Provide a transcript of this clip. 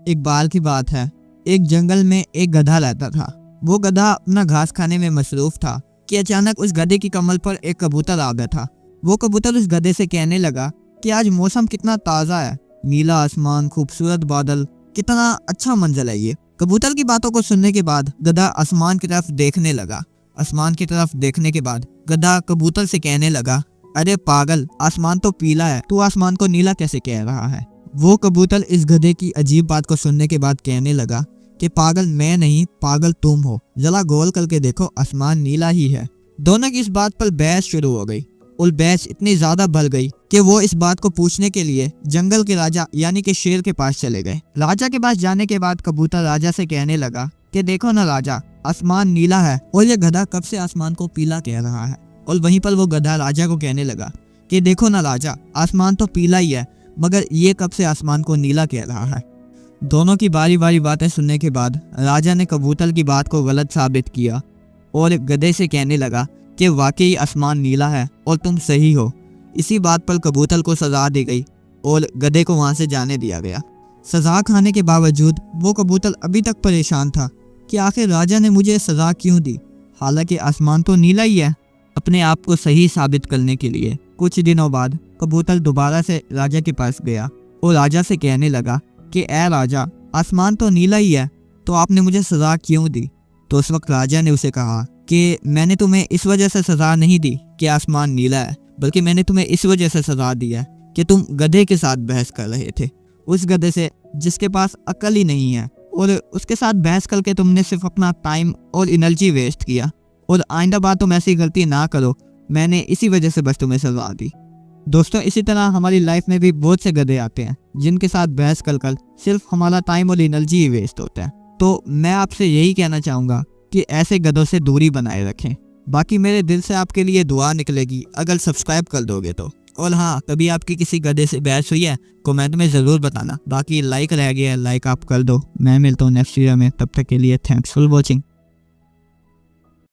एक बार की बात है, एक जंगल में एक गधा रहता था। वो गधा अपना घास खाने में मसरूफ था कि अचानक उस गधे की कमर पर एक कबूतर आ गया था। वो कबूतर उस गधे से कहने लगा कि आज मौसम कितना ताज़ा है, नीला आसमान, खूबसूरत बादल, कितना अच्छा मंजर है ये। कबूतर की बातों को सुनने के बाद गधा आसमान की तरफ देखने लगा। आसमान की तरफ देखने के बाद गधा कबूतर से कहने लगा, अरे पागल, आसमान तो पीला है, तू आसमान को नीला कैसे कह रहा है। वो कबूतर इस गधे की अजीब बात को सुनने के बाद कहने लगा कि पागल मैं नहीं, पागल तुम हो, जरा गौर करके देखो, आसमान नीला ही है। दोनों की इस बात पर बहस शुरू हो गई और बहस इतनी ज्यादा बढ़ गई कि वो इस बात को पूछने के लिए जंगल के राजा यानी कि शेर के पास चले गए। राजा के पास जाने के बाद कबूतर राजा से कहने लगा कि देखो ना राजा, आसमान नीला है और ये गधा कब से आसमान को पीला कह रहा है। और वहीं पर वो गधा राजा को कहने लगा कि देखो ना राजा, आसमान तो पीला ही है, मगर ये कब से आसमान को नीला कह रहा है। दोनों की बारी बारी बातें सुनने के बाद राजा ने कबूतर की बात को गलत साबित किया और गधे से कहने लगा कि वाकई आसमान नीला है और तुम सही हो। इसी बात पर कबूतर को सजा दी गई और गधे को वहां से जाने दिया गया। सजा खाने के बावजूद वो कबूतर अभी तक परेशान था कि आखिर राजा ने मुझे सजा क्यों दी, हालांकि आसमान तो नीला ही है। अपने आप को सही साबित करने के लिए कुछ दिनों बाद कबूतर दोबारा से राजा के पास गया और राजा से कहने लगा कि ए राजा, आसमान तो नीला ही है, तो आपने मुझे सजा क्यों दी। तो उस वक्त राजा ने उसे कहा कि मैंने तुम्हें इस वजह से सजा नहीं दी कि आसमान नीला है, बल्कि मैंने तुम्हें इस वजह से सजा दी है कि तुम गधे के साथ बहस कर रहे थे, उस गधे से जिसके पास अकल ही नहीं है, और उसके साथ बहस करके तुमने सिर्फ अपना टाइम और एनर्जी वेस्ट किया। और आइंदा बार तुम ऐसी गलती ना करो, मैंने इसी वजह से बस तुम्हें सजा दी। दोस्तों, इसी तरह हमारी लाइफ में भी बहुत से गधे आते हैं जिनके साथ बहस कर सिर्फ हमारा टाइम और एनर्जी ही वेस्ट होता है। तो मैं आपसे यही कहना चाहूँगा कि ऐसे गधों से दूरी बनाए रखें। बाकी मेरे दिल से आपके लिए दुआ निकलेगी अगर सब्सक्राइब कर दोगे तो। और हाँ, कभी आपकी किसी गधे से बहस हुई है कमेंट में ज़रूर बताना। बाकी लाइक रह गया है, लाइक आप कर दो। मैं मिलता हूँ नेक्स्ट वीडियो में, तब तक के लिए थैंक्स फॉर वॉचिंग।